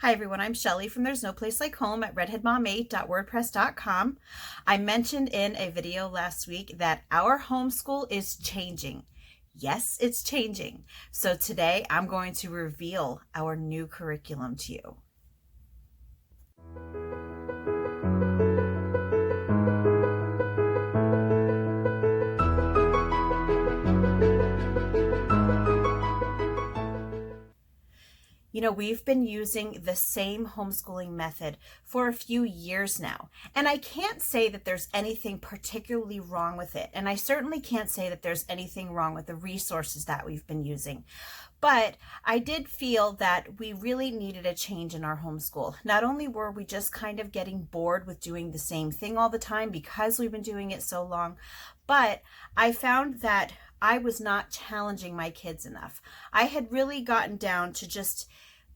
Hi everyone, I'm Shelly from There's No Place Like Home at redheadmom8.wordpress.com. I mentioned in a video last week that our homeschool is changing. Yes, it's changing. So today I'm going to reveal our new curriculum to you. You know, we've been using the same homeschooling method for a few years now, and I can't say that there's anything particularly wrong with it, and I certainly can't say that there's anything wrong with the resources that we've been using. But I did feel that we really needed a change in our homeschool. Not only were we just kind of getting bored with doing the same thing all the time because we've been doing it so long, but I found that I was not challenging my kids enough. I had really gotten down to just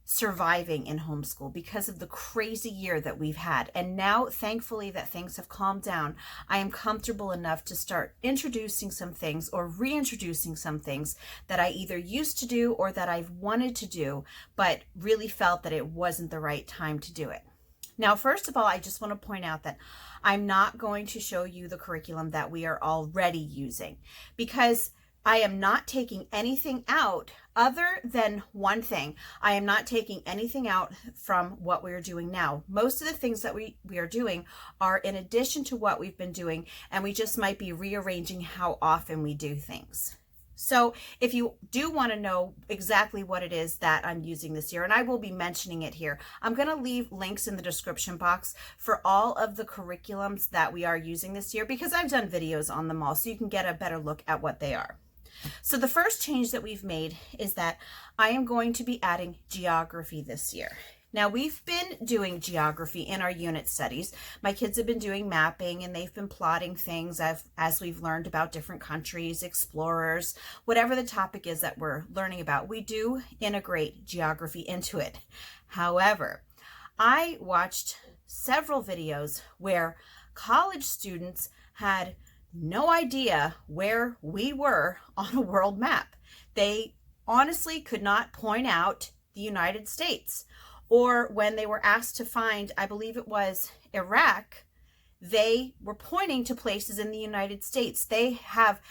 surviving in homeschool because of the crazy year that we've had. And now, thankfully, that things have calmed down, I am comfortable enough to start introducing some things or reintroducing some things that I either used to do or that I've wanted to do, but really felt that it wasn't the right time to do it. Now, first of all, I just want to point out that I'm not going to show you the curriculum that we are already using because I am not taking anything out other than one thing. I am not taking anything out from what we're doing now. Most of the things that we are doing are in addition to what we've been doing, and we just might be rearranging how often we do things. So if you do want to know exactly what it is that I'm using this year, and I will be mentioning it here, I'm going to leave links in the description box for all of the curriculums that we are using this year because I've done videos on them all, so you can get a better look at what they are. So the first change that we've made is that I am going to be adding geography this year. Now, we've been doing geography in our unit studies. My kids have been doing mapping and they've been plotting things as we've learned about different countries, explorers, whatever the topic is that we're learning about. We do integrate geography into it. However, I watched several videos where college students had no idea where we were on a world map. They honestly could not point out the United States. Or when they were asked to find, I believe it was Iraq, they were pointing to places in the United States. They have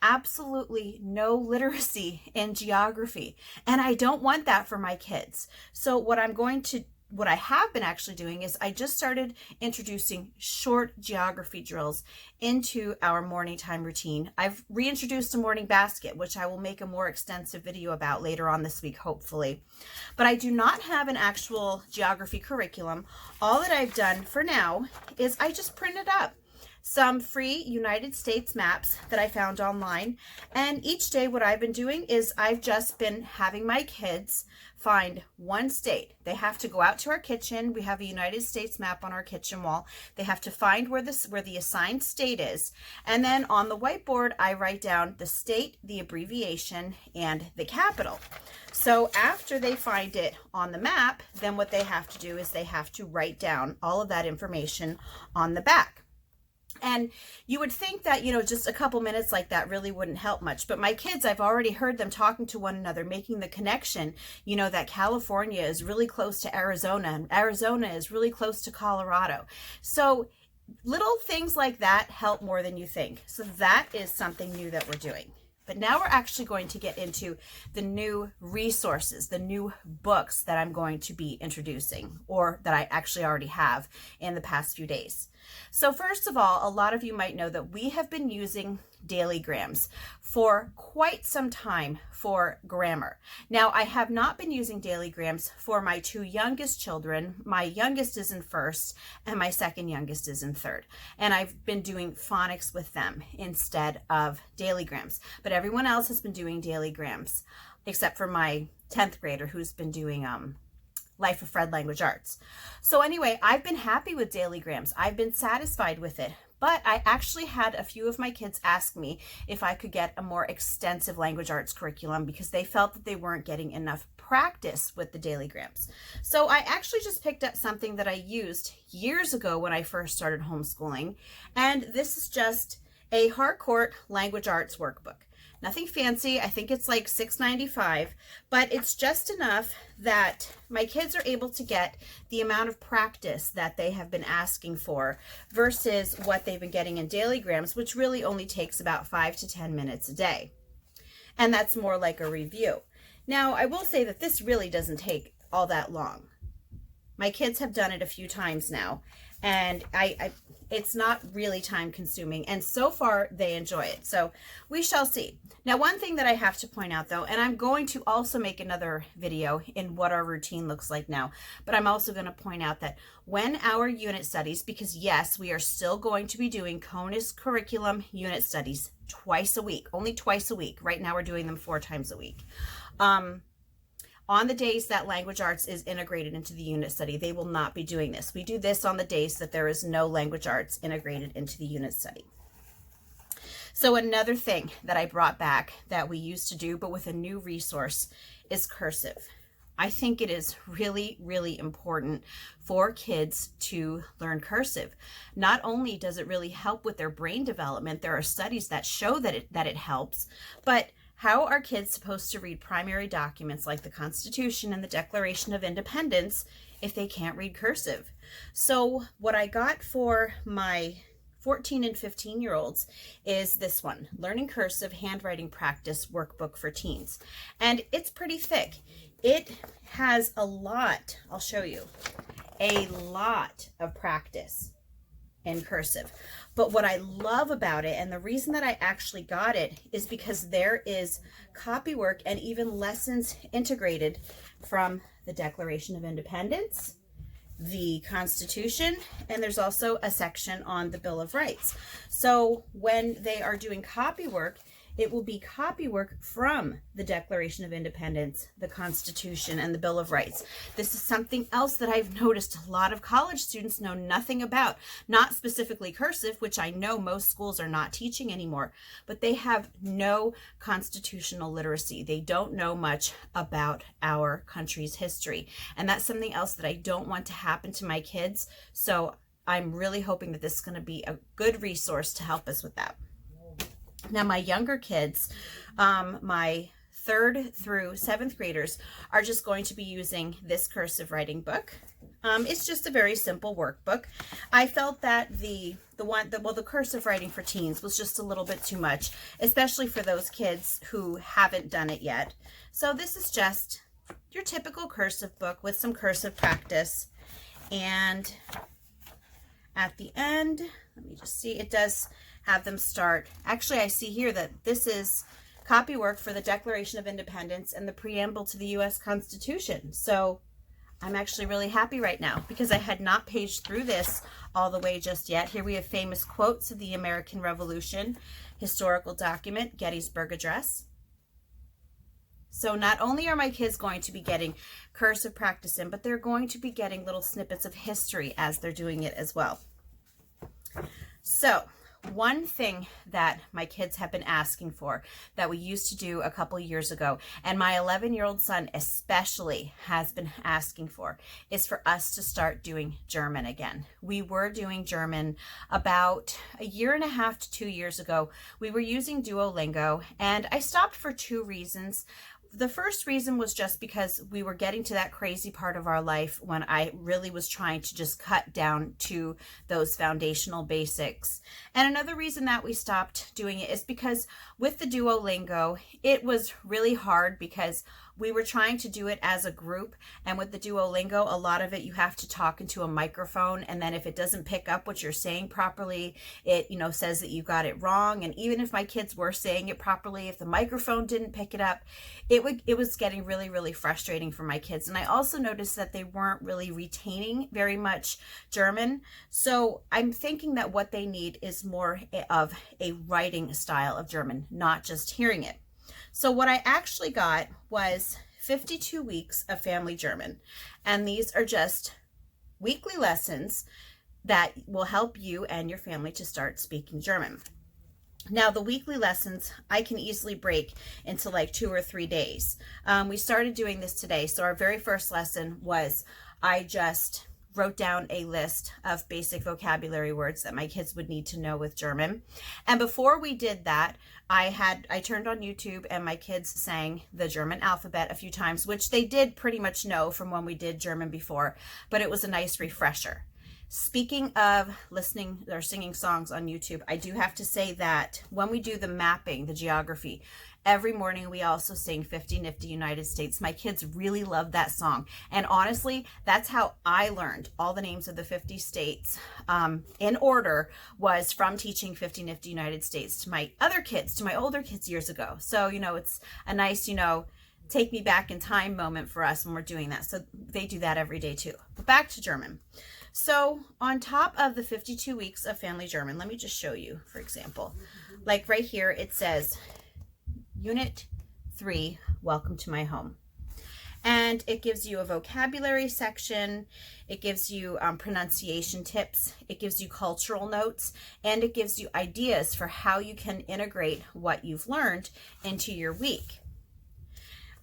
absolutely no literacy in geography. And I don't want that for my kids. So what I have been actually doing is I just started introducing short geography drills into our morning time routine. I've reintroduced a morning basket, which I will make a more extensive video about later on this week, hopefully. But I do not have an actual geography curriculum. All that I've done for now is I just printed up some free United States maps that I found online. And each day what I've been doing is I've just been having my kids find one state. They have to go out to our kitchen. We have a United States map on our kitchen wall. They have to find where the assigned state is. And then on the whiteboard, I write down the state, the abbreviation, and the capital. So after they find it on the map, then what they have to do is they have to write down all of that information on the back. And you would think that, just a couple minutes like that really wouldn't help much. But my kids, I've already heard them talking to one another, making the connection, that California is really close to Arizona and Arizona is really close to Colorado. So little things like that help more than you think. So that is something new that we're doing. But now we're actually going to get into the new resources, the new books that I'm going to be introducing, or that I actually already have in the past few days. So first of all, a lot of you might know that we have been using dailygrams for quite some time for grammar. Now, I have not been using dailygrams for my two youngest children. My youngest is in first and my second youngest is in third. And I've been doing phonics with them instead of dailygrams. But everyone else has been doing dailygrams, except for my 10th grader who's been doing Life of Fred Language Arts. So anyway, I've been happy with dailygrams. I've been satisfied with it. But I actually had a few of my kids ask me if I could get a more extensive language arts curriculum because they felt that they weren't getting enough practice with the dailygrams. So I actually just picked up something that I used years ago when I first started homeschooling. And this is just a Harcourt language arts workbook. Nothing fancy. I think it's like $6.95, but it's just enough that my kids are able to get the amount of practice that they have been asking for versus what they've been getting in Dailygrams, which really only takes about 5 to 10 minutes a day. And that's more like a review. Now, I will say that this really doesn't take all that long. My kids have done it a few times now, and it's not really time consuming, and so far they enjoy it. So we shall see. Now, one thing that I have to point out though, and I'm going to also make another video in what our routine looks like now, but I'm also going to point out that when our unit studies, because yes, we are still going to be doing CONUS curriculum unit studies twice a week, only twice a week. Right now we're doing them 4 times a week. On the days that language arts is integrated into the unit study, they will not be doing this. We do this on the days that there is no language arts integrated into the unit study. So another thing that I brought back that we used to do, but with a new resource, is Cursive. I think it is really, really important for kids to learn Cursive. Not only does it really help with their brain development, there are studies that show that it helps, but how are kids supposed to read primary documents like the Constitution and the Declaration of Independence if they can't read Cursive? So what I got for my 14 and 15-year-olds is this one, Learning Cursive Handwriting Practice Workbook for Teens. And it's pretty thick. It has a lot, I'll show you, a lot of practice in cursive. But what I love about it, and the reason that I actually got it, is because there is copy work and even lessons integrated from the Declaration of Independence, the Constitution, and there's also a section on the Bill of Rights. So when they are doing copy work, it will be copy work from the Declaration of Independence, the Constitution, and the Bill of Rights. This is something else that I've noticed a lot of college students know nothing about. Not specifically cursive, which I know most schools are not teaching anymore, but they have no constitutional literacy. They don't know much about our country's history. And that's something else that I don't want to happen to my kids. So I'm really hoping that this is going to be a good resource to help us with that. Now, my younger kids, my 3rd through 7th graders, are just going to be using this cursive writing book. It's just a very simple workbook. I felt that the cursive writing for teens was just a little bit too much, especially for those kids who haven't done it yet. So this is just your typical cursive book with some cursive practice. And at the end, let me just see, it does have them start. Actually, I see here that this is copy work for the Declaration of Independence and the preamble to the U.S. Constitution. So I'm actually really happy right now because I had not paged through this all the way just yet. Here we have famous quotes of the American Revolution, historical document, Gettysburg Address. So not only are my kids going to be getting cursive practice in, but they're going to be getting little snippets of history as they're doing it as well. So one thing that my kids have been asking for that we used to do a couple years ago, and my 11-year-old son especially has been asking for, is for us to start doing German again. We were doing German about 1.5 to 2 years ago. We were using Duolingo, and I stopped for 2 reasons. The first reason was just because we were getting to that crazy part of our life when I really was trying to just cut down to those foundational basics. And another reason that we stopped doing it is because with the Duolingo, it was really hard because we were trying to do it as a group. And with the Duolingo, a lot of it you have to talk into a microphone. And then if it doesn't pick up what you're saying properly, it, says that you got it wrong. And even if my kids were saying it properly, if the microphone didn't pick it up, it was getting really, really frustrating for my kids. And I also noticed that they weren't really retaining very much German. So I'm thinking that what they need is more of a writing style of German, not just hearing it. So what I actually got was 52 weeks of Family German. And these are just weekly lessons that will help you and your family to start speaking German. Now, the weekly lessons, I can easily break into like 2 or 3 days. We started doing this today. So our very first lesson was I just wrote down a list of basic vocabulary words that my kids would need to know with German. And before we did that, I turned on YouTube and my kids sang the German alphabet a few times, which they did pretty much know from when we did German before, but it was a nice refresher. Speaking of listening or singing songs on YouTube, I do have to say that when we do the mapping, the geography, every morning we also sing 50 Nifty United States. My kids really love that song. And honestly, that's how I learned all the names of the 50 states in order, was from teaching 50 Nifty United States to my other kids, to my older kids years ago. So, it's a nice, take me back in time moment for us when we're doing that. So they do that every day too. But back to German. So on top of the 52 weeks of Family German, let me just show you, for example, like right here, it says Unit 3, Welcome to My Home. And it gives you a vocabulary section, it gives you pronunciation tips, it gives you cultural notes, and it gives you ideas for how you can integrate what you've learned into your week.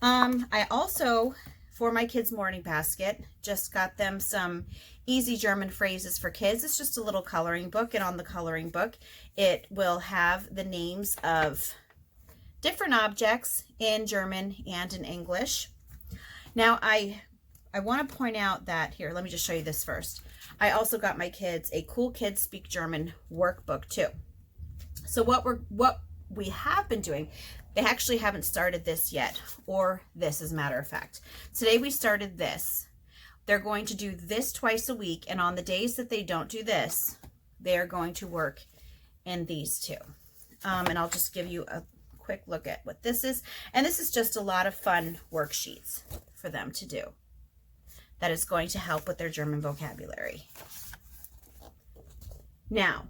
I also, for my kids' morning basket, just got them some easy German phrases for kids. It's just a little coloring book, and on the coloring book, it will have the names of different objects in German and in English. Now, I want to point out that, here, let me just show you this first. I also got my kids a Cool Kids Speak German workbook too. So what we have been doing, they actually haven't started this yet, or this as a matter of fact. Today we started this. They're going to do this twice a week, and on the days that they don't do this, they are going to work in these two. And I'll just give you a quick look at what this is. And this is just a lot of fun worksheets for them to do. That is going to help with their German vocabulary. Now,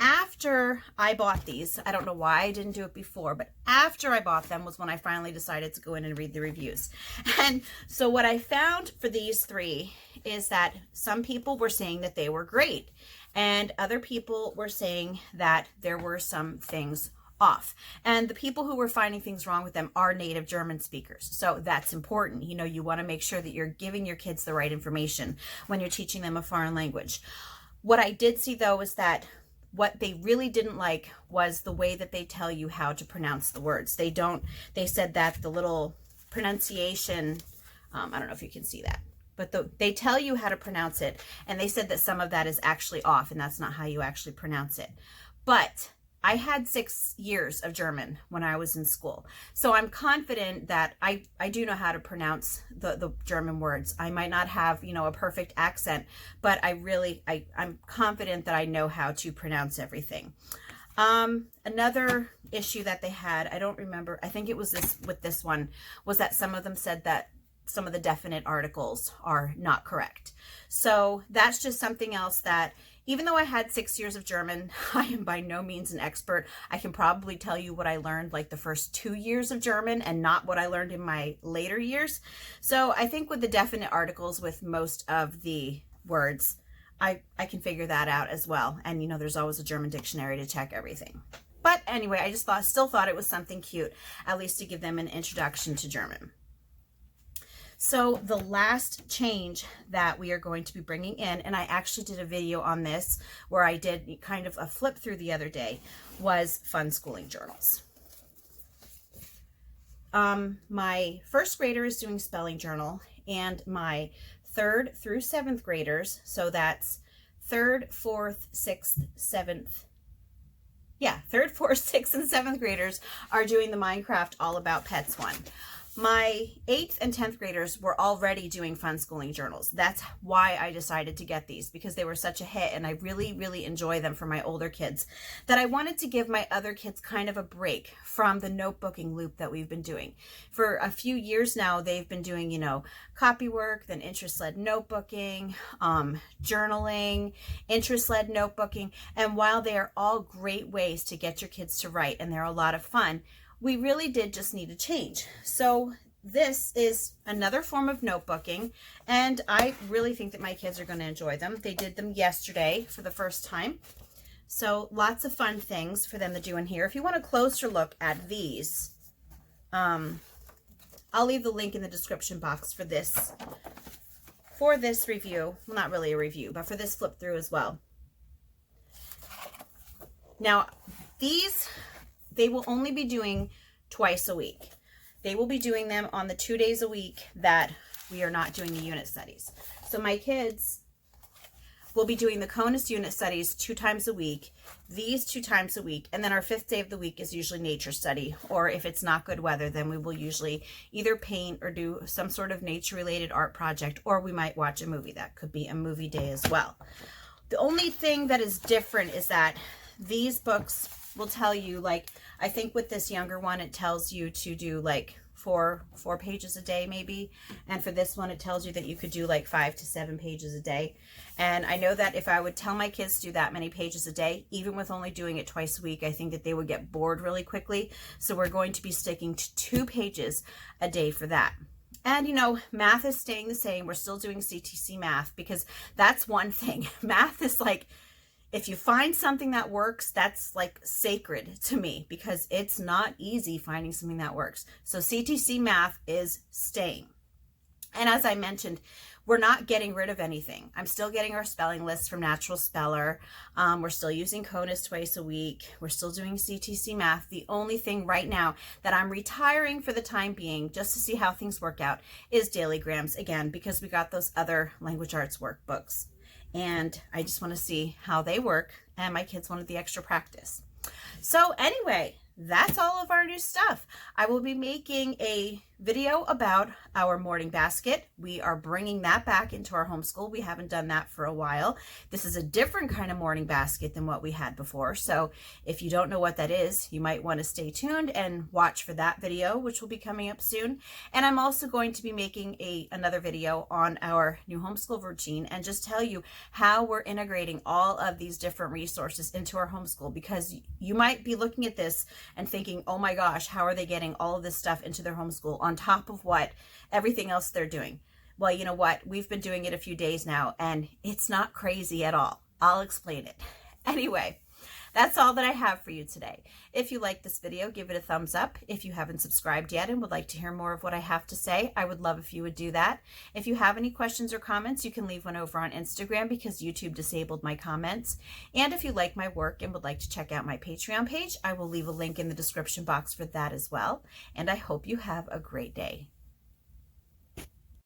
after I bought these, I don't know why I didn't do it before, but after I bought them was when I finally decided to go in and read the reviews. And so what I found for these three is that some people were saying that they were great, and other people were saying that there were some things off. And the people who were finding things wrong with them are native German speakers. So that's important. You want to make sure that you're giving your kids the right information when you're teaching them a foreign language. What I did see, though, is that what they really didn't like was the way that they tell you how to pronounce the words. They said that the little pronunciation, I don't know if you can see that, but they tell you how to pronounce it, and they said that some of that is actually off, and that's not how you actually pronounce it. But I had 6 years of German when I was in school, so I'm confident that I do know how to pronounce the German words. I might not have, a perfect accent, but I'm confident that I know how to pronounce everything. Another issue that they had, I don't remember, I think it was this one, was that some of them said that some of the definite articles are not correct. So that's just something else that, even though I had 6 years of German, I am by no means an expert. I can probably tell you what I learned like the first 2 years of German and not what I learned in my later years. So I think with the definite articles with most of the words, I can figure that out as well. And there's always a German dictionary to check everything. But anyway, I just still thought it was something cute, at least to give them an introduction to German. So the last change that we are going to be bringing in, and I actually did a video on this where I did kind of a flip through the other day, was fun schooling journals. My first grader is doing spelling journal, and my 3rd through 7th graders, so that's 3rd, 4th, 6th, 7th, 3rd, 4th, 6th, and 7th graders are doing the Minecraft All About Pets one. My 8th and 10th graders were already doing fun schooling journals. That's why I decided to get these, because they were such a hit, and I really, really enjoy them for my older kids, that I wanted to give my other kids kind of a break from the notebooking loop that we've been doing. For a few years now, they've been doing, copy work, then interest-led notebooking, journaling, interest-led notebooking, and while they are all great ways to get your kids to write, and they're a lot of fun, we really did just need a change. So this is another form of notebooking, and I really think that my kids are going to enjoy them. They did them yesterday for the first time. So lots of fun things for them to do in here. If you want a closer look at these, I'll leave the link in the description box for this for this review, well, not really a review, but for this flip through as well. Now, these, they will only be doing twice a week. They will be doing them on the 2 days a week that we are not doing the unit studies. So my kids will be doing the CONUS unit studies 2 times a week, these 2 times a week, and then our 5th day of the week is usually nature study, or if it's not good weather, then we will usually either paint or do some sort of nature-related art project, or we might watch a movie. That could be a movie day as well. The only thing that is different is that these books will tell you, like, I think with this younger one, it tells you to do like four pages a day maybe, and for this one it tells you that you could do like 5 to 7 pages a day. And I know that if I would tell my kids to do that many pages a day, even with only doing it twice a week, I think that they would get bored really quickly. So we're going to be sticking to 2 pages a day for that. And you know, math is staying the same. We're still doing CTC math, because that's one thing. Math is like, if you find something that works, that's like sacred to me, because it's not easy finding something that works. So CTC math is staying. And as I mentioned, we're not getting rid of anything. I'm still getting our spelling lists from Natural Speller. We're still using CONUS twice a week. We're still doing CTC math. The only thing right now that I'm retiring for the time being, just to see how things work out, is Dailygrams, again, because we got those other language arts workbooks. And I just want to see how they work, and my kids wanted the extra practice. So anyway, that's all of our new stuff. I will be making a video about our morning basket. We are bringing that back into our homeschool. We haven't done that for a while. This is a different kind of morning basket than what we had before. So if you don't know what that is, you might want to stay tuned and watch for that video, which will be coming up soon. And I'm also going to be making another video on our new homeschool routine, and just tell you how we're integrating all of these different resources into our homeschool, because you might be looking at this and thinking, oh my gosh, how are they getting all of this stuff into their homeschool on top of everything else they're doing? Well, you know what? We've been doing it a few days now, and it's not crazy at all. I'll explain it. Anyway, that's all that I have for you today. If you like this video, give it a thumbs up. If you haven't subscribed yet and would like to hear more of what I have to say, I would love if you would do that. If you have any questions or comments, you can leave one over on Instagram, because YouTube disabled my comments. And if you like my work and would like to check out my Patreon page, I will leave a link in the description box for that as well. And I hope you have a great day.